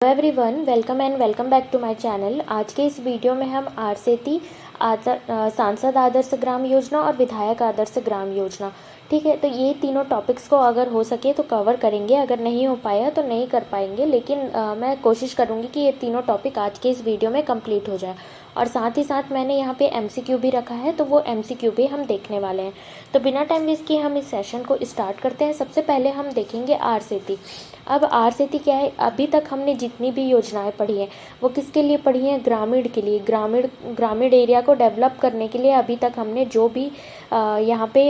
Everyone, welcome back to my channel. आज के इस वीडियो में हम आरसेती सांसद आदर्श ग्राम योजना और विधायक आदर्श ग्राम योजना, ठीक है, तो ये तीनों टॉपिक्स को अगर हो सके तो कवर करेंगे। अगर नहीं हो पाया तो नहीं कर पाएंगे, लेकिन मैं कोशिश करूँगी कि ये तीनों टॉपिक आज के इस वीडियो में कंप्लीट हो जाए। और साथ ही साथ मैंने यहाँ पे एमसीक्यू भी रखा है, तो वो एमसीक्यू भी हम देखने वाले हैं। तो बिना टाइम वेस्ट किए हम इस सेशन को स्टार्ट करते हैं। सबसे पहले हम देखेंगे आरसेती। अब आरसेती क्या है? अभी तक हमने जितनी भी योजनाएं पढ़ी हैं वो किसके लिए पढ़ी हैं? ग्रामीण के लिए, ग्रामीण एरिया को डेवलप करने के लिए अभी तक हमने जो भी यहाँ पे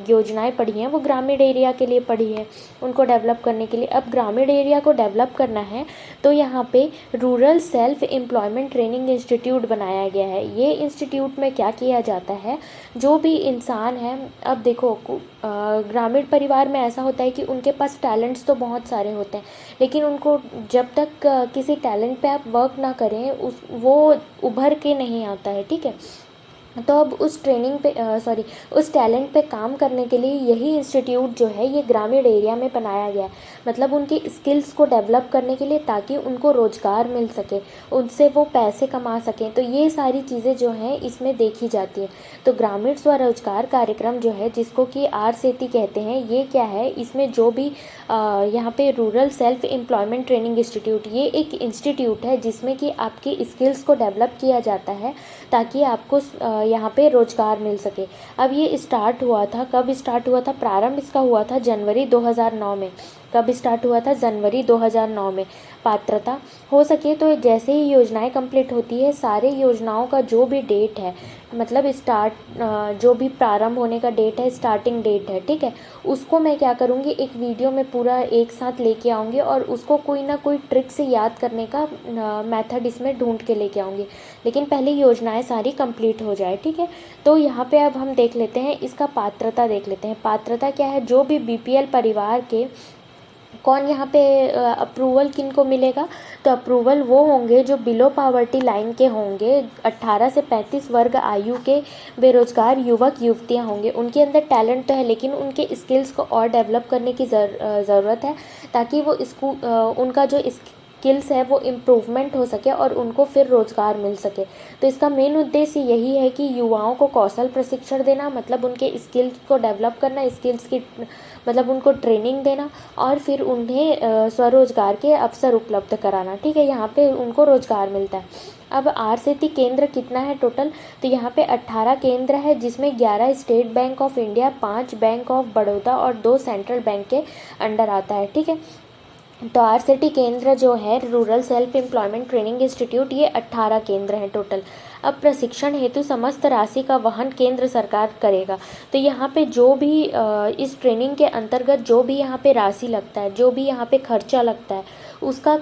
योजनाएं पढ़ी हैं वो ग्रामीण एरिया के लिए पढ़ी है, उनको डेवलप करने के लिए। अब ग्रामीण एरिया को डेवलप करना है तो यहाँ पे rural self employment training institute बनाया गया है। ये इंस्टीट्यूट में क्या किया जाता है, जो भी इंसान है, अब देखो ग्रामीण परिवार में ऐसा होता है कि उनके पास टैलेंट्स तो बहुत सारे होते हैं, लेकिन उनको जब तक किसी टैलेंट पे आप वर्क ना करें वो उभर के नहीं आता है, ठीक है। तो अब उस उस टैलेंट पे काम करने के लिए यही इंस्टीट्यूट जो है ये ग्रामीण एरिया में बनाया गया है। मतलब उनकी स्किल्स को डेवलप करने के लिए, ताकि उनको रोज़गार मिल सके, उनसे वो पैसे कमा सकें। तो ये सारी चीज़ें जो हैं इसमें देखी जाती है। तो ग्रामीण स्वरोजगार कार्यक्रम जो है, जिसको कि आरसेती कहते हैं, ये क्या है? इसमें जो भी यहाँ पे rural self employment training institute, ये एक इंस्टीट्यूट है जिसमें कि आपकी स्किल्स को डेवलप किया जाता है ताकि आपको यहाँ पे रोज़गार मिल सके। अब ये स्टार्ट हुआ था, कब स्टार्ट हुआ था? प्रारंभ इसका हुआ था जनवरी 2009 में। कब स्टार्ट हुआ था? जनवरी 2009 में। पात्रता हो सके तो जैसे ही योजनाएं कंप्लीट होती है, सारे योजनाओं का जो भी डेट है, मतलब जो भी प्रारंभ होने का डेट है, स्टार्टिंग डेट है, ठीक है, उसको मैं क्या करूँगी, एक वीडियो में पूरा एक साथ लेके आऊँगी और उसको कोई ना कोई ट्रिक से याद करने का मेथड इसमें ढूंढ के लेके आऊँगी। लेकिन पहले योजनाएं सारी कंप्लीट हो जाए, ठीक है। तो यहाँ पे अब हम देख लेते हैं, इसका पात्रता देख लेते हैं। पात्रता क्या है? जो भी बीपीएल परिवार के, कौन यहाँ पे अप्रूवल किन को मिलेगा? तो अप्रूवल वो होंगे जो बिलो पावर्टी लाइन के होंगे, 18 से 35 वर्ग आयु के बेरोजगार युवक युवतियाँ होंगे। उनके अंदर टैलेंट तो है, लेकिन उनके स्किल्स को और डेवलप करने की ज़रूरत है, ताकि वो उनका जो स्किल्स है वो इम्प्रूवमेंट हो सके और उनको फिर रोज़गार मिल सके। तो इसका मेन उद्देश्य यही है कि युवाओं को कौशल प्रशिक्षण देना, मतलब उनके स्किल्स को डेवलप करना, स्किल्स की मतलब उनको ट्रेनिंग देना और फिर उन्हें स्वरोजगार के अवसर उपलब्ध कराना, ठीक है। यहाँ पे उनको रोज़गार मिलता है। अब आरसेती केंद्र कितना है टोटल? तो यहाँ पे 18 केंद्र है, जिसमें 11 state bank of India, 5 bank of Baroda और 2 सेंट्रल बैंक के अंडर आता है, ठीक है। तो आरसेटी केंद्र जो है, rural self employment training institute, ये 18 केंद्र हैं टोटल। अब प्रशिक्षण हेतु समस्त राशि का वहन केंद्र सरकार करेगा। तो यहाँ पे जो भी इस ट्रेनिंग के अंतर्गत जो भी यहाँ पे राशि लगता है, जो भी यहाँ पे खर्चा लगता है, उसका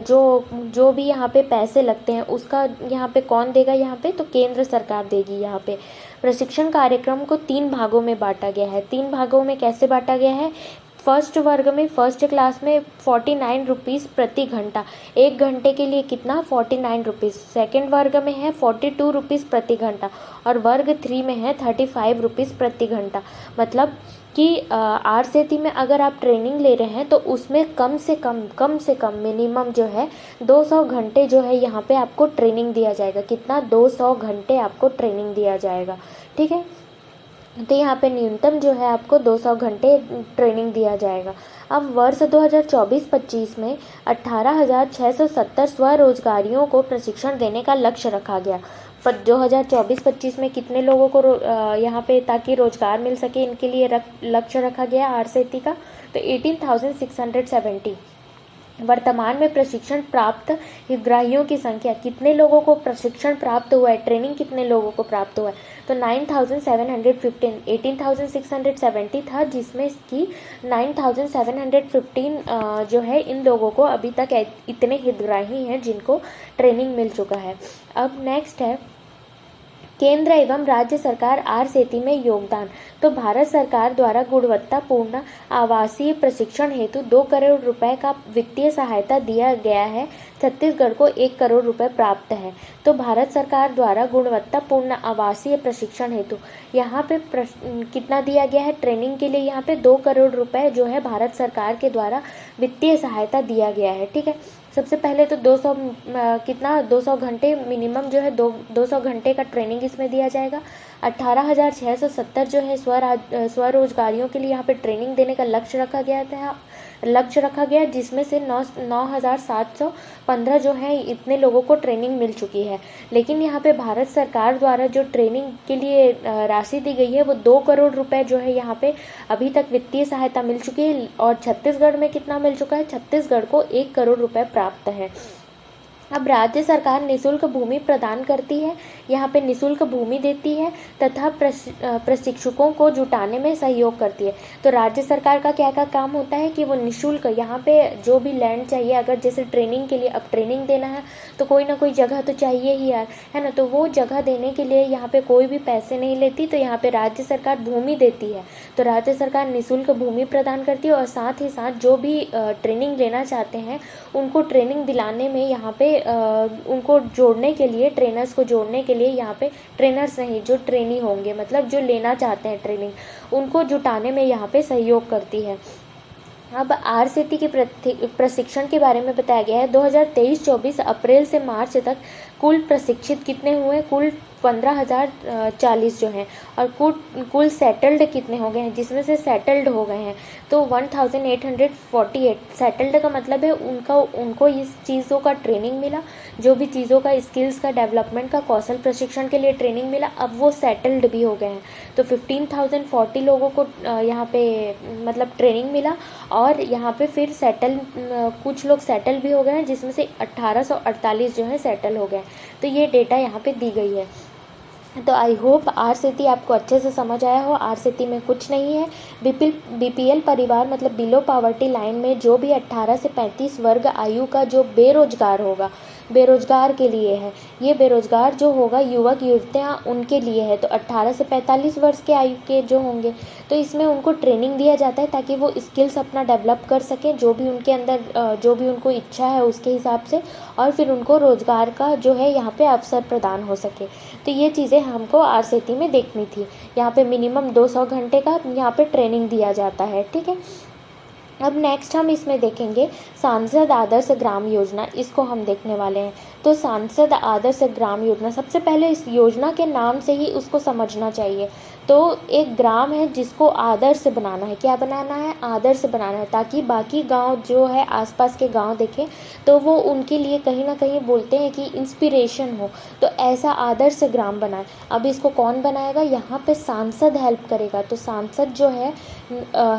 जो भी यहाँ पे पैसे लगते हैं, उसका यहाँ पे कौन देगा? यहाँ पे तो केंद्र सरकार देगी। यहाँ पे प्रशिक्षण कार्यक्रम को 3 भागों में बांटा गया है। 3 भागों में कैसे बांटा गया है? फर्स्ट वर्ग में, फर्स्ट क्लास में 49 रुपीज़ प्रति घंटा, 1 घंटे के लिए कितना? 49 रुपीज़। सेकेंड वर्ग में है 42 रुपीज़ प्रति घंटा और वर्ग 3 में है 35 रुपीज़ प्रति घंटा। मतलब कि आरसेती में अगर आप ट्रेनिंग ले रहे हैं तो उसमें कम से कम मिनिमम जो है 200 घंटे जो है यहाँ पे आपको ट्रेनिंग दिया जाएगा। कितना? 200 घंटे आपको ट्रेनिंग दिया जाएगा, ठीक है। तो यहाँ पे न्यूनतम जो है आपको 200 घंटे ट्रेनिंग दिया जाएगा। अब वर्ष 2024-25 में 18,670 स्वरोजगारियों को प्रशिक्षण देने का लक्ष्य रखा गया। पर 2024-25 में कितने लोगों को यहाँ पे ताकि रोजगार मिल सके, इनके लिए लक्ष्य रखा गया आरसेती का? तो 18,670। वर्तमान में प्रशिक्षण प्राप्त हितग्राहियों की संख्या, कितने लोगों को प्रशिक्षण प्राप्त हुआ है, ट्रेनिंग कितने लोगों को प्राप्त हुआ है? तो 9,715। 18,670 था, जिसमें कि 9,715 जो है इन लोगों को अभी तक इतने हितग्राही हैं जिनको ट्रेनिंग मिल चुका है। अब नेक्स्ट है केंद्र एवं राज्य सरकार आरसेती में योगदान। तो भारत सरकार द्वारा गुणवत्तापूर्ण आवासीय प्रशिक्षण हेतु 2 करोड़ रुपए का वित्तीय सहायता दिया गया है। छत्तीसगढ़ को 1 करोड़ रुपए प्राप्त है। तो भारत सरकार द्वारा गुणवत्तापूर्ण आवासीय प्रशिक्षण हेतु यहाँ पे कितना दिया गया है? ट्रेनिंग के लिए यहाँ पे 2 करोड़ रुपए जो है भारत सरकार के द्वारा वित्तीय सहायता दिया गया है, ठीक है। सबसे पहले तो 200 घंटे मिनिमम जो है 200 घंटे का ट्रेनिंग इसमें दिया जाएगा। 18,670 जो है स्वरोजगारियों के लिए यहाँ पे ट्रेनिंग देने का लक्ष्य रखा गया, जिसमें से 9,715 जो है इतने लोगों को ट्रेनिंग मिल चुकी है। लेकिन यहाँ पे भारत सरकार द्वारा जो ट्रेनिंग के लिए राशि दी गई है वो 2 करोड़ रुपए जो है यहाँ पे अभी तक वित्तीय सहायता मिल चुकी है। और छत्तीसगढ़ में कितना मिल चुका है? छत्तीसगढ़ को 1 करोड़ रुपए प्राप्त है। अब राज्य सरकार निःशुल्क भूमि प्रदान करती है, यहाँ पे निःशुल्क भूमि देती है तथा प्रशिक्षकों को जुटाने में सहयोग करती है। तो राज्य सरकार का क्या काम होता है कि वो निःशुल्क यहाँ पे जो भी लैंड चाहिए, अगर जैसे ट्रेनिंग के लिए अब ट्रेनिंग देना है तो कोई ना कोई जगह तो चाहिए ही यार, है ना। तो वो जगह देने के लिए यहाँ पे कोई भी पैसे नहीं लेती, तो यहाँ पे राज्य सरकार भूमि देती है। तो राज्य सरकार निःशुल्क भूमि प्रदान करती है और साथ ही साथ जो भी ट्रेनिंग लेना चाहते हैं उनको ट्रेनिंग दिलाने में यहाँ पे उनको जोड़ने के लिए, ट्रेनर्स को जोड़ने के लिए यहाँ पे ट्रेनर्स नहीं, जो ट्रेनी होंगे मतलब जो लेना चाहते हैं ट्रेनिंग, उनको जुटाने में यहाँ पे सहयोग करती है। अब आरसेती के प्रशिक्षण के बारे में बताया गया है। 2023-24 अप्रैल से मार्च तक कुल प्रशिक्षित कितने हुए? कुल 15,040 जो हैं, और कुल सेटल्ड कितने हो गए हैं, जिसमें से सेटल्ड हो गए हैं तो 1848। सेटल्ड का मतलब है उनको इस चीज़ों का ट्रेनिंग मिला, जो भी चीज़ों का स्किल्स का डेवलपमेंट का कौशल प्रशिक्षण के लिए ट्रेनिंग मिला, अब वो सेटल्ड भी हो गए हैं। तो 15,040 लोगों को यहाँ पे मतलब ट्रेनिंग मिला, और यहाँ पे फिर कुछ लोग सेटल भी हो गए हैं, जिसमें से 1848 जो है सेटल हो गए। तो ये डेटा यहाँ पे दी गई है। तो आई होप आरसेती आपको अच्छे से समझ आया हो। आरसेती में कुछ नहीं है। बीपीएल परिवार मतलब बिलो पॉवर्टी लाइन में जो भी 18 से 35 वर्ग आयु का जो बेरोजगार होगा, बेरोजगार के लिए है ये। बेरोजगार जो होगा युवक युवतियाँ उनके लिए है। तो 18 से 45 वर्ष के आयु के जो होंगे तो इसमें उनको ट्रेनिंग दिया जाता है ताकि वो स्किल्स अपना डेवलप कर सकें, जो भी उनके अंदर जो भी उनको इच्छा है उसके हिसाब से, और फिर उनको रोज़गार का जो है यहाँ पे अवसर प्रदान हो सके। तो ये चीज़ें हमको आरसेती में देखनी थी। यहाँ पे मिनिमम 200 घंटे का यहाँ पे ट्रेनिंग दिया जाता है, ठीक है। अब नेक्स्ट हम इसमें देखेंगे सांसद आदर्श ग्राम योजना, इसको हम देखने वाले हैं। तो सांसद आदर्श ग्राम योजना, सबसे पहले इस योजना के नाम से ही उसको समझना चाहिए। तो एक ग्राम है जिसको आदर्श बनाना है। क्या बनाना है? आदर्श बनाना है, ताकि बाकी गांव जो है आसपास के गांव देखें तो वो उनके लिए कहीं ना कहीं बोलते हैं कि इंस्पिरेशन हो। तो ऐसा आदर्श ग्राम बनाए। अब इसको कौन बनाएगा? यहाँ पे सांसद हेल्प करेगा। तो सांसद जो है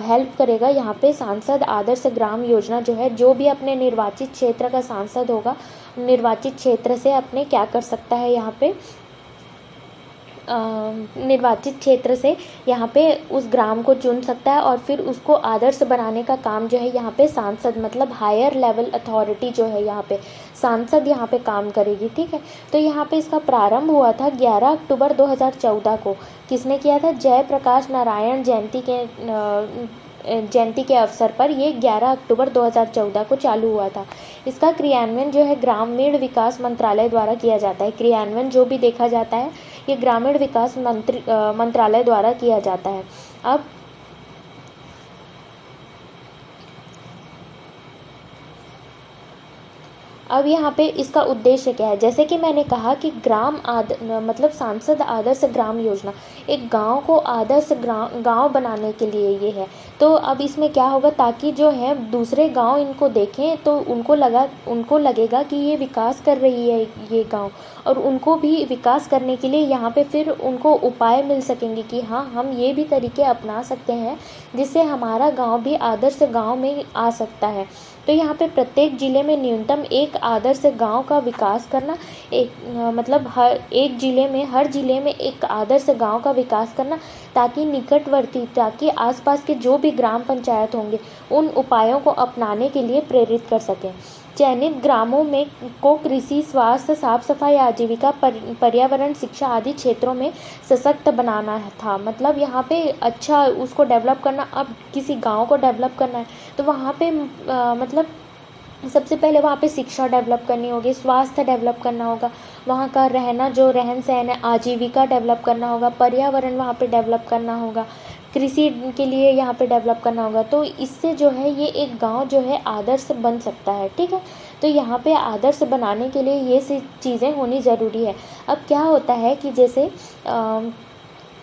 हेल्प करेगा यहाँ पे। सांसद आदर्श ग्राम योजना जो है, जो भी अपने निर्वाचित क्षेत्र का सांसद होगा, निर्वाचित क्षेत्र से अपने क्या कर सकता है यहाँ पे, निर्वाचित क्षेत्र से यहाँ पे उस ग्राम को चुन सकता है, और फिर उसको आदर्श बनाने का काम जो है यहाँ पे सांसद मतलब हायर लेवल अथॉरिटी जो है यहाँ पे सांसद यहाँ पे काम करेगी, ठीक है। तो यहाँ पे इसका प्रारंभ हुआ था 11 अक्टूबर 2014 को। किसने किया था? जयप्रकाश नारायण जयंती के अवसर पर ये 11 अक्टूबर 2014 को चालू हुआ था। इसका क्रियान्वयन जो है ग्रामीण विकास मंत्रालय द्वारा किया जाता है। क्रियान्वयन जो भी देखा जाता है ये ग्रामीण विकास मंत्रालय द्वारा किया जाता है। अब यहाँ पे इसका उद्देश्य क्या है? जैसे कि मैंने कहा कि मतलब सांसद आदर्श ग्राम योजना एक गांव को आदर्श गांव बनाने के लिए ये है। तो अब इसमें क्या होगा, ताकि जो है दूसरे गांव इनको देखें तो उनको लगेगा कि ये विकास कर रही है ये गांव, और उनको भी विकास करने के लिए यहाँ पे फिर उनको उपाय मिल सकेंगे कि हाँ, हम ये भी तरीके अपना सकते हैं जिससे हमारा गांव भी आदर्श गांव में आ सकता है। तो यहाँ पे प्रत्येक ज़िले में न्यूनतम एक आदर्श गांव का विकास करना, मतलब हर ज़िले में एक आदर्श गांव का विकास करना, ताकि आसपास के जो भी ग्राम पंचायत होंगे उन उपायों को अपनाने के लिए प्रेरित कर सकें। चयनित ग्रामों में को कृषि, स्वास्थ्य, साफ सफाई, आजीविका, पर्यावरण, शिक्षा आदि क्षेत्रों में सशक्त बनाना था। मतलब यहाँ पे अच्छा उसको डेवलप करना। अब किसी गांव को डेवलप करना है तो वहाँ पे मतलब सबसे पहले वहाँ पे शिक्षा डेवलप करनी होगी, स्वास्थ्य डेवलप करना होगा, वहाँ का रहन सहन है, आजीविका डेवलप करना होगा, पर्यावरण वहाँ पे डेवलप करना होगा, कृषि के लिए यहाँ पे डेवलप करना होगा। तो इससे जो है ये एक गांव जो है आदर्श बन सकता है, ठीक है। तो यहाँ पे आदर्श बनाने के लिए ये चीज़ें होनी ज़रूरी है। अब क्या होता है कि जैसे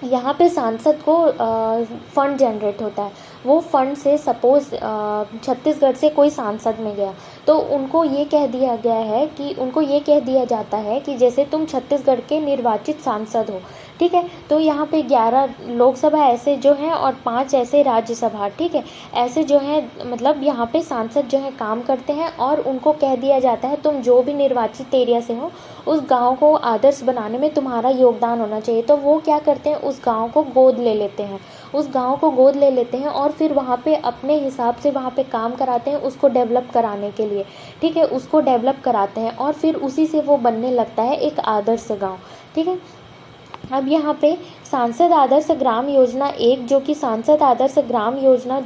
यहाँ पे सांसद को फंड जनरेट होता है, वो फंड से सपोज़ छत्तीसगढ़ से कोई सांसद में गया, तो उनको ये कह दिया गया है कि उनको ये कह दिया जाता है कि जैसे तुम छत्तीसगढ़ के निर्वाचित सांसद हो, ठीक है। तो यहाँ पे 11 लोकसभा ऐसे जो हैं और 5 ऐसे राज्यसभा, ठीक है, ऐसे जो हैं मतलब यहाँ पे सांसद जो हैं काम करते हैं और उनको कह दिया जाता है तुम जो भी निर्वाचित एरिया से हो उस गांव को आदर्श बनाने में तुम्हारा योगदान होना चाहिए। तो वो क्या करते हैं, उस गांव को गोद ले लेते हैं, उस गांव को गोद ले लेते हैं और फिर वहाँ पे अपने हिसाब से वहाँ पे काम कराते हैं उसको डेवलप कराने के लिए, ठीक है, उसको डेवलप कराते हैं और फिर उसी से वो बनने लगता है एक आदर्श गाँव, ठीक है। अब यहाँ पे सांसद आदर्श ग्राम योजना एक, जो कि सांसद आदर्श ग्राम योजना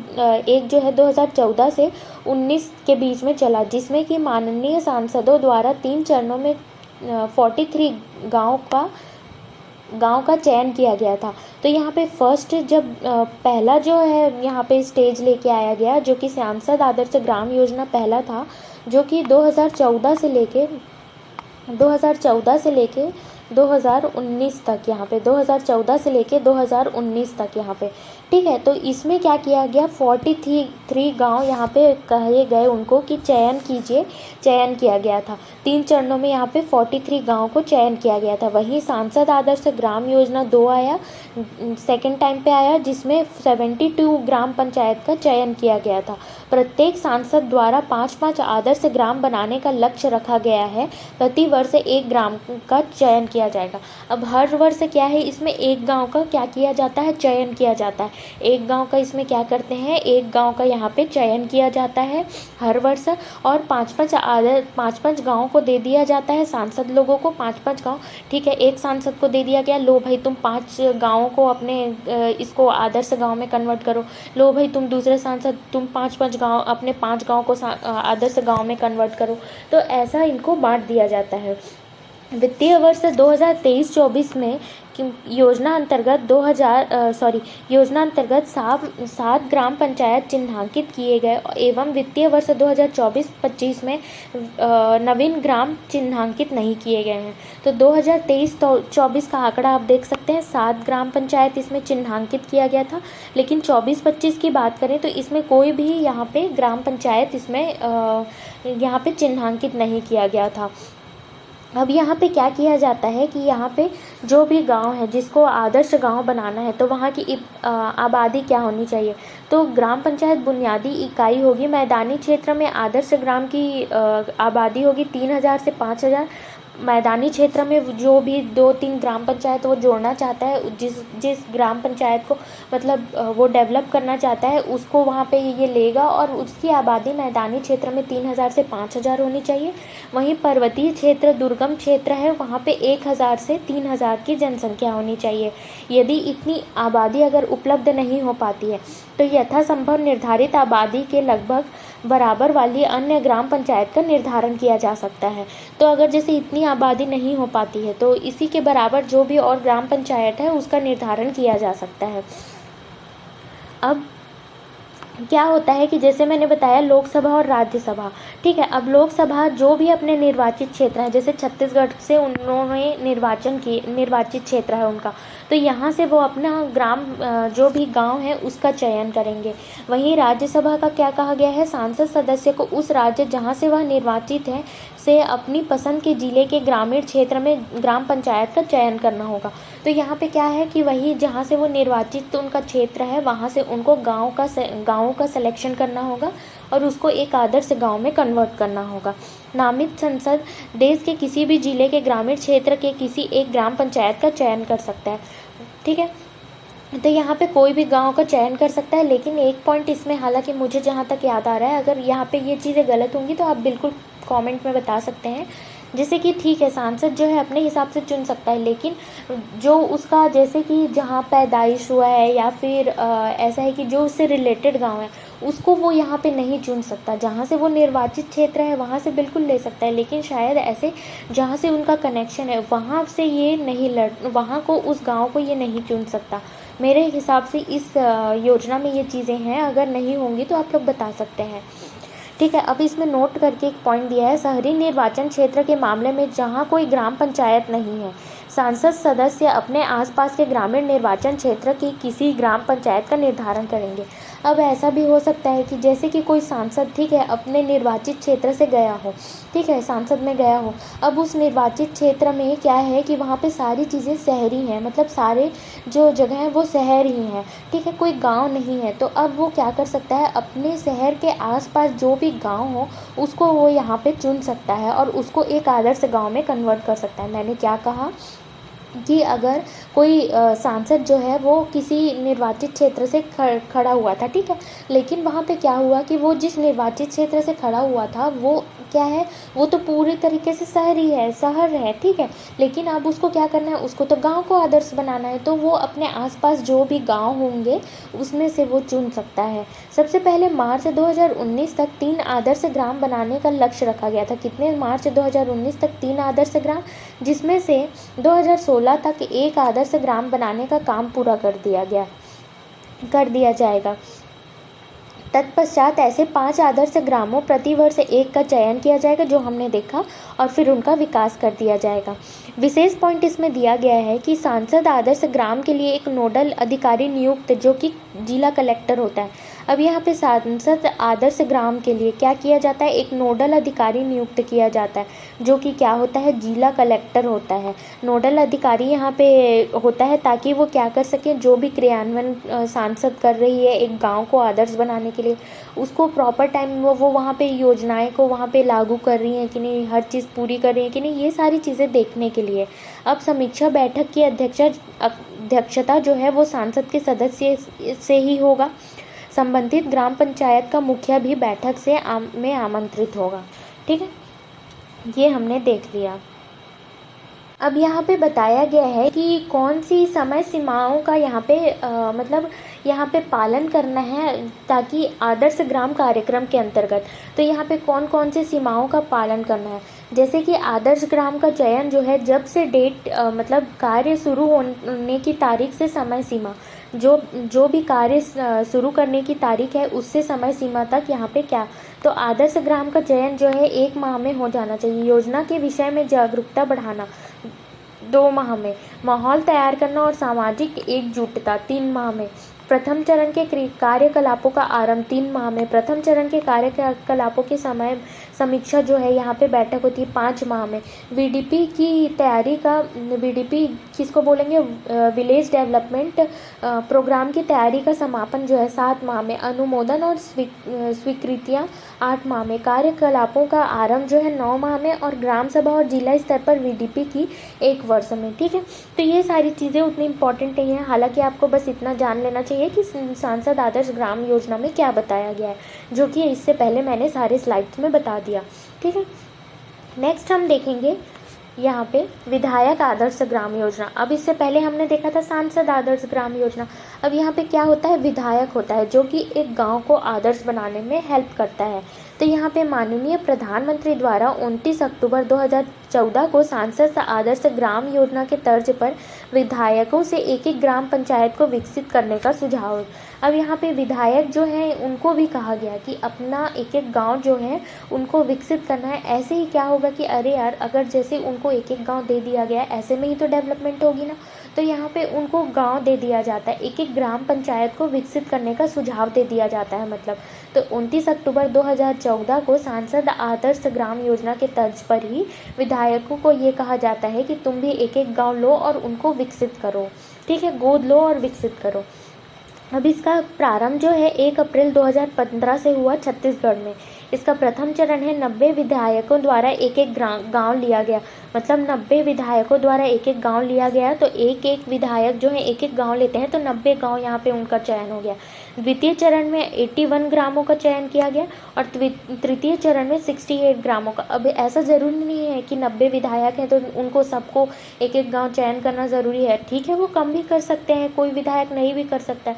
एक जो है 2014 से 19 के बीच में चला, जिसमें कि माननीय सांसदों द्वारा 3 चरणों में 43 गांव का चयन किया गया था। तो यहाँ पे फर्स्ट जब पहला जो है यहाँ पे स्टेज लेके आया गया, जो कि सांसद आदर्श ग्राम योजना पहला था, जो कि 2014 से लेके 2019 तक, यहाँ पे 2014 से लेके 2019 तक यहाँ पे, ठीक है। तो इसमें क्या किया गया, 43 गांव यहाँ पे कहे गए उनको कि चयन कीजिए, चयन किया गया था 3 चरणों में, यहाँ पे 43 गांव को चयन किया गया था। वहीं सांसद आदर्श ग्राम योजना 2 आया, सेकेंड टाइम पे आया, जिसमें 72 ग्राम पंचायत का चयन किया गया था। प्रत्येक सांसद द्वारा 5-5 आदर्श ग्राम बनाने का लक्ष्य रखा गया है। प्रति वर्ष 1 ग्राम का चयन किया जाएगा। अब हर वर्ष क्या है, इसमें एक गांव का क्या किया जाता है, चयन किया जाता है। एक गांव का इसमें क्या करते हैं, एक गांव का यहाँ पे चयन किया जाता है हर वर्ष, और 5-5 गाँव को दे दिया जाता है सांसद लोगों को, 5-5 गाँव, ठीक है। एक सांसद को दे दिया गया, लो भाई तुम 5 गाँवों को अपने इसको आदर्श गाँव में कन्वर्ट करो, लो भाई तुम दूसरे सांसद तुम 5-5 गाँव अपने 5 गाँव को आदर्श गाँव में कन्वर्ट करो। तो ऐसा इनको बांट दिया जाता है। वित्तीय वर्ष 2023-24 में योजना अंतर्गत 7 ग्राम पंचायत चिन्हांकित किए गए एवं वित्तीय वर्ष 2024-25 में नवीन ग्राम चिन्हांकित नहीं किए गए हैं। तो 2023-24 का आंकड़ा आप देख सकते हैं, 7 ग्राम पंचायत इसमें चिन्हांकित किया गया था, लेकिन 24-25 की बात करें तो इसमें कोई भी यहाँ पे ग्राम पंचायत इसमें यहाँ पे चिन्हांकित नहीं किया गया था। अब यहाँ पे क्या किया जाता है कि यहाँ पे जो भी गांव है जिसको आदर्श गांव बनाना है, तो वहाँ की आबादी क्या होनी चाहिए, तो ग्राम पंचायत बुनियादी इकाई होगी। मैदानी क्षेत्र में आदर्श ग्राम की आबादी होगी 3000 से 5000। मैदानी क्षेत्र में जो भी 2-3 ग्राम पंचायत वो जोड़ना चाहता है, जिस ग्राम पंचायत को मतलब वो डेवलप करना चाहता है, उसको वहाँ पे ये लेगा और उसकी आबादी मैदानी क्षेत्र में 3000 से 5000 होनी चाहिए। वहीं पर्वतीय क्षेत्र, दुर्गम क्षेत्र है, वहाँ पे 1000 से 3000 की जनसंख्या होनी चाहिए। यदि इतनी आबादी अगर उपलब्ध नहीं हो पाती है तो यथासंभव निर्धारित आबादी के लगभग बराबर वाली अन्य ग्राम पंचायत का निर्धारण किया जा सकता है। तो अगर जैसे इतनी आबादी नहीं हो पाती है तो इसी के बराबर जो भी और ग्राम पंचायत है उसका निर्धारण किया जा सकता है। अब क्या होता है कि जैसे मैंने बताया लोकसभा और राज्यसभा, ठीक है। अब लोकसभा जो भी अपने निर्वाचित क्षेत्र हैं, जैसे छत्तीसगढ़ से उन्होंने निर्वाचित क्षेत्र है उनका, तो यहाँ से वो अपना ग्राम जो भी गांव है उसका चयन करेंगे। वहीं राज्यसभा का क्या कहा गया है, सांसद सदस्य को उस राज्य जहाँ से वह निर्वाचित है से अपनी पसंद के जिले के ग्रामीण क्षेत्र में ग्राम पंचायत का चयन करना होगा। तो यहाँ पे क्या है कि वही जहाँ से वो निर्वाचित तो उनका क्षेत्र है वहाँ से उनको गाँवों का सिलेक्शन करना होगा और उसको एक आदर्श गांव में कन्वर्ट करना होगा। नामित संसद देश के किसी भी जिले के ग्रामीण क्षेत्र के किसी एक ग्राम पंचायत का चयन कर सकता है, ठीक है। तो यहाँ पे कोई भी गांव का चयन कर सकता है, लेकिन एक पॉइंट इसमें, हालांकि मुझे जहाँ तक याद आ रहा है, अगर यहाँ पे ये चीज़ें गलत होंगी तो आप बिल्कुल कमेंट में बता सकते हैं। जैसे कि ठीक है, सांसद जो है अपने हिसाब से चुन सकता है, लेकिन जो उसका जैसे कि जहाँ पैदाइश हुआ है या फिर ऐसा है कि जो उससे रिलेटेड गांव है उसको वो यहाँ पे नहीं चुन सकता। जहाँ से वो निर्वाचित क्षेत्र है वहाँ से बिल्कुल ले सकता है, लेकिन शायद ऐसे जहाँ से उनका कनेक्शन है वहाँ से ये नहीं वहाँ को उस गाँव को ये नहीं चुन सकता। मेरे हिसाब से इस योजना में ये चीज़ें हैं, अगर नहीं होंगी तो आप लोग बता सकते हैं, ठीक है। अब इसमें नोट करके एक पॉइंट दिया है, शहरी निर्वाचन क्षेत्र के मामले में जहां कोई ग्राम पंचायत नहीं है, सांसद सदस्य अपने आसपास के ग्रामीण निर्वाचन क्षेत्र की किसी ग्राम पंचायत का निर्धारण करेंगे। अब ऐसा भी हो सकता है कि जैसे कि कोई सांसद, ठीक है, अपने निर्वाचित क्षेत्र से गया हो, ठीक है, सांसद में गया हो, अब उस निर्वाचित क्षेत्र में क्या है कि वहाँ पे सारी चीज़ें शहरी हैं, मतलब सारे जो जगह हैं वो शहर ही हैं, ठीक है, कोई गांव नहीं है। तो अब वो क्या कर सकता है, अपने शहर के आसपास जो भी गांव हो उसको वो यहाँ पे चुन सकता है और उसको एक आदर्श गांव में कन्वर्ट कर सकता है। मैंने क्या कहा कि अगर कोई सांसद जो है वो किसी निर्वाचित क्षेत्र से खड़ा हुआ था, ठीक है, लेकिन वहाँ पे क्या हुआ कि वो जिस निर्वाचित क्षेत्र से खड़ा हुआ था वो क्या है, वो तो पूरी तरीके से शहरी है, शहर है, ठीक है, लेकिन अब उसको क्या करना है, उसको तो गांव को आदर्श बनाना है। तो वो अपने आसपास जो भी गांव होंगे उसमें से वो चुन सकता है। सबसे पहले मार्च 2019 तक 3 आदर्श ग्राम बनाने का लक्ष्य रखा गया था। कितने? मार्च 2019 तक 3 आदर्श ग्राम, जिसमें से 2016 तक 1 आदर्श ग्राम बनाने का काम पूरा कर दिया जाएगा। तत्पश्चात ऐसे 5 आदर्श ग्रामों प्रतिवर्ष 1 का चयन किया जाएगा, जो हमने देखा, और फिर उनका विकास कर दिया जाएगा। विशेष पॉइंट इसमें दिया गया है कि सांसद आदर्श ग्राम के लिए एक नोडल अधिकारी नियुक्त, जो कि जिला कलेक्टर होता है। अब यहाँ पे सांसद आदर्श ग्राम के लिए क्या किया जाता है, एक नोडल अधिकारी नियुक्त किया जाता है, जो कि क्या होता है, जिला कलेक्टर होता है। नोडल अधिकारी यहाँ पे होता है ताकि वो क्या कर सके, जो भी क्रियान्वयन सांसद कर रही है एक गांव को आदर्श बनाने के लिए, उसको प्रॉपर टाइम वो वहाँ पे योजनाएं को वहाँ पे लागू कर रही हैं कि नहीं, हर चीज़ पूरी कर रही है कि नहीं, ये सारी चीज़ें देखने के लिए। अब समीक्षा बैठक की अध्यक्षता जो है वो सांसद के सदस्य से ही होगा। संबंधित ग्राम पंचायत का मुखिया भी बैठक में आमंत्रित होगा। ठीक है, ये हमने देख लिया। अब यहाँ पे बताया गया है कि कौन सी समय सीमाओं का यहाँ पे मतलब यहाँ पे पालन करना है ताकि आदर्श ग्राम कार्यक्रम के अंतर्गत, तो यहाँ पे कौन कौन सी सीमाओं का पालन करना है। जैसे कि आदर्श ग्राम का चयन जो है, जब से डेट मतलब कार्य शुरू होने की तारीख से समय सीमा, जो भी कार्य शुरू करने की तारीख है उससे समय सीमा तक यहाँ पे क्या, तो आदर्श ग्राम का चयन जो है 1 माह में हो जाना चाहिए। योजना के विषय में जागरूकता बढ़ाना 2 माह में, माहौल तैयार करना और सामाजिक एकजुटता 3 माह में, प्रथम चरण के कार्यकलापों का आरंभ 3 माह में, प्रथम चरण के कार्यकलापों की समय समीक्षा जो है यहाँ पे बैठक होती है 5 माह में, वीडीपी की तैयारी का, वीडीपी किसको बोलेंगे, विलेज डेवलपमेंट प्रोग्राम की तैयारी का समापन जो है 7 माह में, अनुमोदन और स्वीकृतियाँ 8 माह में, कार्यकलापों का आरंभ जो है 9 माह में, और ग्राम सभा और जिला स्तर पर वीडीपी की 1 वर्ष में। ठीक है, तो ये सारी चीज़ें उतनी इम्पॉर्टेंट नहीं है, हालांकि आपको बस इतना जान लेना चाहिए कि सांसद आदर्श ग्राम योजना में क्या बताया गया है, जो कि इससे पहले मैंने सारे स्लाइड्स में बता दिया। ठीक है, नेक्स्ट हम देखेंगे यहाँ पे विधायक आदर्श ग्राम योजना। अब इससे पहले हमने देखा था सांसद आदर्श ग्राम योजना। अब यहाँ पे क्या होता है, विधायक होता है जो कि एक गांव को आदर्श बनाने में हेल्प करता है। तो यहाँ पे माननीय प्रधानमंत्री द्वारा 29 अक्टूबर 2014 को सांसद आदर्श ग्राम योजना के तर्ज पर विधायकों से एक एक ग्राम पंचायत को विकसित करने का सुझाव। अब यहाँ पे विधायक जो हैं उनको भी कहा गया कि अपना एक एक गांव जो है उनको विकसित करना है। ऐसे ही क्या होगा कि अरे यार, अगर जैसे उनको एक एक गांव दे दिया गया, ऐसे में ही तो डेवलपमेंट होगी ना। तो यहाँ पे उनको गांव दे दिया जाता है, एक एक ग्राम पंचायत को विकसित करने का सुझाव दे दिया जाता है। मतलब तो 29 अक्टूबर 2014 को सांसद आदर्श ग्राम योजना के तर्ज पर ही विधायकों को ये कहा जाता है कि तुम भी एक एक गाँव लो और उनको विकसित करो। ठीक है, गोद लो और विकसित करो। अब इसका प्रारंभ जो है 1 अप्रैल 2015 से हुआ छत्तीसगढ़ में। इसका प्रथम चरण है 90 विधायकों द्वारा एक एक गांव लिया गया, मतलब 90 विधायकों द्वारा एक एक गांव लिया गया। तो एक एक विधायक जो है एक एक गांव लेते हैं, तो 90 गांव यहाँ पे उनका चयन हो गया। द्वितीय चरण में 81 ग्रामों का चयन किया गया और तृतीय चरण में 68 ग्रामों का। अब ऐसा ज़रूरी नहीं है कि 90 विधायक हैं तो उनको सबको एक एक गाँव चयन करना ज़रूरी है। ठीक है, वो कम भी कर सकते हैं, कोई विधायक नहीं भी कर सकता है।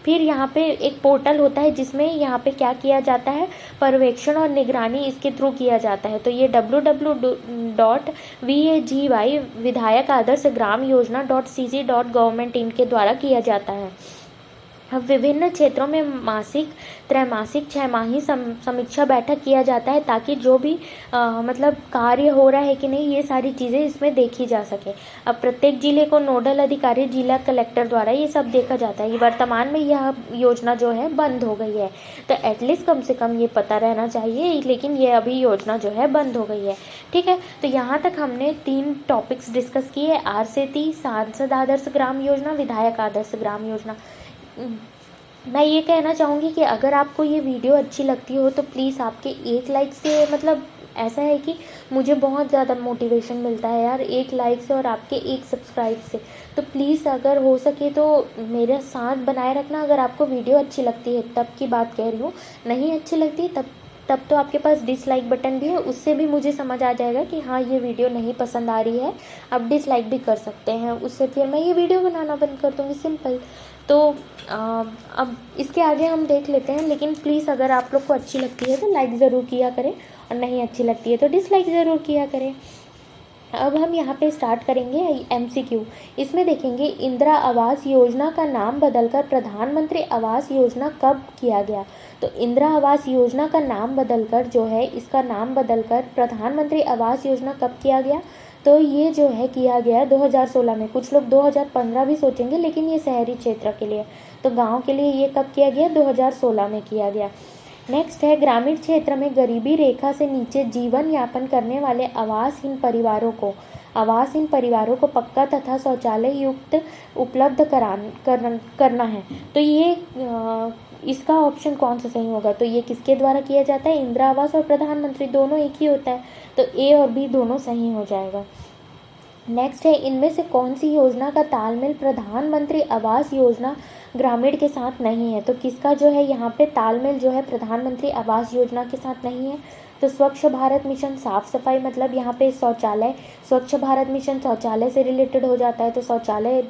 फिर यहाँ पे एक पोर्टल होता है जिसमें यहाँ पे क्या किया जाता है, पर्यवेक्षण और निगरानी इसके थ्रू किया जाता है। तो ये www.vagi विधायक आदर्श ग्राम योजना .cg.gov.in के द्वारा किया जाता है। विभिन्न क्षेत्रों में मासिक, त्रैमासिक, छमाही समीक्षा बैठक किया जाता है ताकि जो भी मतलब कार्य हो रहा है कि नहीं, ये सारी चीज़ें इसमें देखी जा सके। अब प्रत्येक जिले को नोडल अधिकारी जिला कलेक्टर द्वारा ये सब देखा जाता है। ये वर्तमान में यह योजना जो है बंद हो गई है, तो एटलीस्ट कम से कम ये पता रहना चाहिए, लेकिन ये अभी योजना जो है बंद हो गई है। ठीक है, तो यहाँ तक हमने 3 टॉपिक्स डिस्कस किए, आरसेती, सांसद आदर्श ग्राम योजना, विधायक आदर्श ग्राम योजना। मैं ये कहना चाहूँगी कि अगर आपको ये वीडियो अच्छी लगती हो तो प्लीज़ आपके 1 लाइक से, मतलब ऐसा है कि मुझे बहुत ज़्यादा मोटिवेशन मिलता है यार 1 लाइक से और आपके 1 सब्सक्राइब से। तो प्लीज़ अगर हो सके तो मेरे साथ बनाए रखना। अगर आपको वीडियो अच्छी लगती है तब की बात कह रही हूँ, नहीं अच्छी लगती तब तो आपके पास डिसलाइक बटन भी है, उससे भी मुझे समझ आ जाएगा कि हाँ ये वीडियो नहीं पसंद आ रही है, आप डिसलाइक भी कर सकते हैं, उससे फिर मैं ये वीडियो बनाना बंद कर दूँगी, सिंपल। तो अब इसके आगे हम देख लेते हैं, लेकिन प्लीज़ अगर आप लोग को अच्छी लगती है तो लाइक ज़रूर किया करें और नहीं अच्छी लगती है तो डिसलाइक ज़रूर किया करें। अब हम यहाँ पे स्टार्ट करेंगे MCQ। इसमें देखेंगे इंदिरा आवास योजना का नाम बदलकर प्रधानमंत्री आवास योजना कब किया गया। तो इंदिरा आवास योजना का नाम बदलकर जो है, इसका नाम बदलकर प्रधानमंत्री आवास योजना कब किया गया, तो ये जो है किया गया 2016 में। कुछ लोग 2015 भी सोचेंगे, लेकिन ये शहरी क्षेत्र के लिए, तो गांव के लिए ये कब किया गया, 2016 में किया गया। नेक्स्ट है ग्रामीण क्षेत्र में गरीबी रेखा से नीचे जीवन यापन करने वाले आवासहीन परिवारों को पक्का तथा शौचालय युक्त उपलब्ध करना है। तो ये इसका ऑप्शन कौन सा सही होगा, तो ये किसके द्वारा किया जाता है, इंदिरा आवास और प्रधानमंत्री दोनों एक ही होता है, तो A और B दोनों सही हो जाएगा। नेक्स्ट है इनमें से कौन सी योजना का तालमेल प्रधानमंत्री आवास योजना ग्रामीण के साथ नहीं है। तो किसका जो है यहाँ पे तालमेल जो है प्रधानमंत्री आवास योजना के साथ नहीं है, तो स्वच्छ भारत मिशन साफ सफाई, मतलब यहाँ पे शौचालय, स्वच्छ भारत मिशन शौचालय से रिलेटेड हो जाता है, तो शौचालय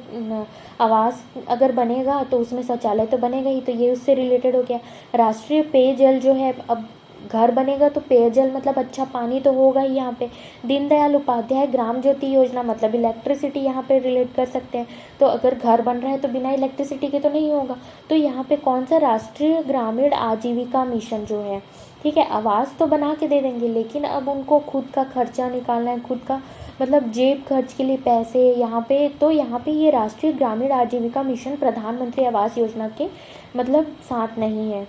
आवास अगर बनेगा तो उसमें शौचालय तो बनेगा ही, तो ये उससे रिलेटेड हो गया। राष्ट्रीय पेयजल जो है, अब घर बनेगा तो पेयजल मतलब अच्छा पानी तो होगा ही यहाँ पे। दीनदयाल उपाध्याय ग्राम ज्योति योजना, मतलब इलेक्ट्रिसिटी यहाँ पे रिलेट कर सकते हैं, तो अगर घर बन रहा है तो बिना इलेक्ट्रिसिटी के तो नहीं होगा, तो यहाँ पे कौन सा, राष्ट्रीय ग्रामीण आजीविका मिशन जो है। ठीक है, आवास तो बना के दे देंगे, लेकिन अब उनको खुद का खर्चा निकालना है, खुद का मतलब जेब खर्च के लिए पैसे यहाँ पे, तो यहाँ पे ये राष्ट्रीय ग्रामीण आजीविका मिशन प्रधानमंत्री आवास योजना के मतलब साथ नहीं है।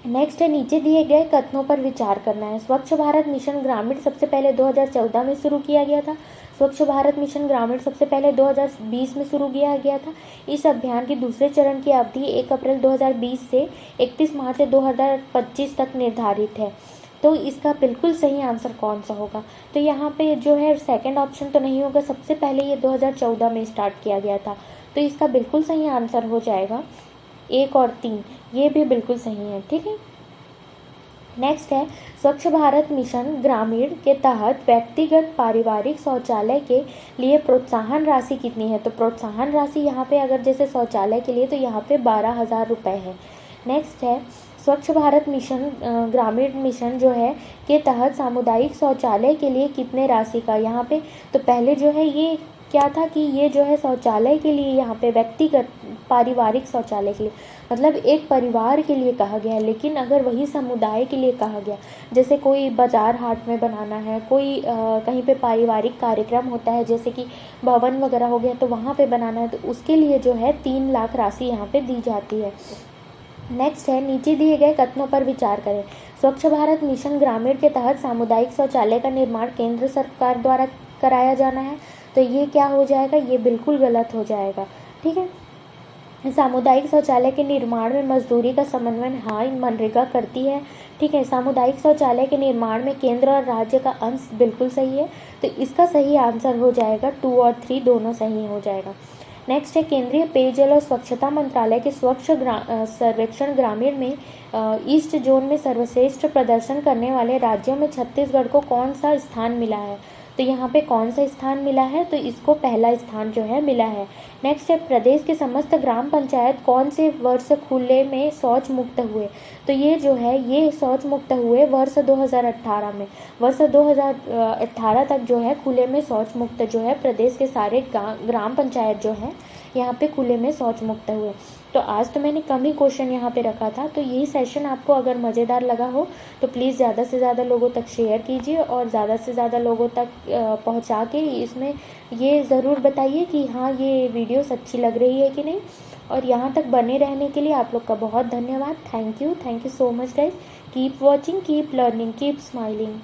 नेक्स्ट है नीचे दिए गए कथनों पर विचार करना है। स्वच्छ भारत मिशन ग्रामीण सबसे पहले 2014 में शुरू किया गया था। स्वच्छ भारत मिशन ग्रामीण सबसे पहले 2020 में शुरू किया गया था। इस अभियान की दूसरे चरण की अवधि 1 अप्रैल 2020 से 31 मार्च 2025 तक निर्धारित है। तो इसका बिल्कुल सही आंसर कौन सा होगा, तो यहाँ पे जो है सेकंड ऑप्शन तो नहीं होगा, सबसे पहले ये 2014 में स्टार्ट किया गया था, तो इसका बिल्कुल सही आंसर हो जाएगा 1 और 3, ये भी बिल्कुल सही है। ठीक है, नेक्स्ट है स्वच्छ भारत मिशन ग्रामीण के तहत व्यक्तिगत पारिवारिक शौचालय के लिए प्रोत्साहन राशि कितनी है। तो प्रोत्साहन राशि यहाँ पे अगर जैसे शौचालय के लिए तो यहाँ पे 12,000 रुपये है। नेक्स्ट है स्वच्छ भारत मिशन ग्रामीण मिशन जो है के तहत सामुदायिक शौचालय के लिए कितने राशि का, यहाँ पे तो पहले जो है ये क्या था कि ये जो है शौचालय के लिए यहाँ पे व्यक्तिगत पारिवारिक शौचालय के लिए मतलब एक परिवार के लिए कहा गया है, लेकिन अगर वही समुदाय के लिए कहा गया, जैसे कोई बाजार हाट में बनाना है, कोई कहीं पे पारिवारिक कार्यक्रम होता है जैसे कि भवन वगैरह हो गया तो वहाँ पे बनाना है, तो उसके लिए जो है 3 लाख राशि यहाँ पे दी जाती है। नेक्स्ट है नीचे दिए गए कथनों पर विचार करें। स्वच्छ भारत मिशन ग्रामीण के तहत सामुदायिक शौचालय का निर्माण केंद्र सरकार द्वारा कराया जाना है, तो ये क्या हो जाएगा, ये बिल्कुल गलत हो जाएगा। ठीक है, सामुदायिक शौचालय के निर्माण में मजदूरी का समन्वय हाँ मनरेगा करती है। ठीक है, सामुदायिक शौचालय के निर्माण में केंद्र और राज्य का अंश बिल्कुल सही है, तो इसका सही आंसर हो जाएगा 2 और 3 दोनों सही हो जाएगा। नेक्स्ट है केंद्रीय पेयजल और स्वच्छता मंत्रालय के स्वच्छ सर्वेक्षण ग्रामीण में ईस्ट जोन में सर्वश्रेष्ठ प्रदर्शन करने वाले राज्यों में छत्तीसगढ़ को कौन सा स्थान मिला है, तो यहाँ पे कौन सा स्थान मिला है, तो इसको पहला स्थान जो है मिला है। नेक्स्ट है प्रदेश के समस्त ग्राम पंचायत कौन से वर्ष खुले में शौच मुक्त हुए, तो ये जो है ये शौच मुक्त हुए वर्ष 2018 में, वर्ष 2018 तक जो है खुले में शौच मुक्त जो है प्रदेश के सारे ग्राम पंचायत जो है यहाँ पे खुले में शौच मुक्त हुए। तो आज तो मैंने कम ही क्वेश्चन यहाँ पे रखा था। तो यही सेशन आपको अगर मज़ेदार लगा हो तो प्लीज़ ज़्यादा से ज़्यादा लोगों तक शेयर कीजिए और ज़्यादा से ज़्यादा लोगों तक पहुँचा के इसमें ये ज़रूर बताइए कि हाँ ये वीडियोस अच्छी लग रही है कि नहीं। और यहाँ तक बने रहने के लिए आप लोग का बहुत धन्यवाद। Thank you so much guys. Keep watching, keep learning, keep smiling.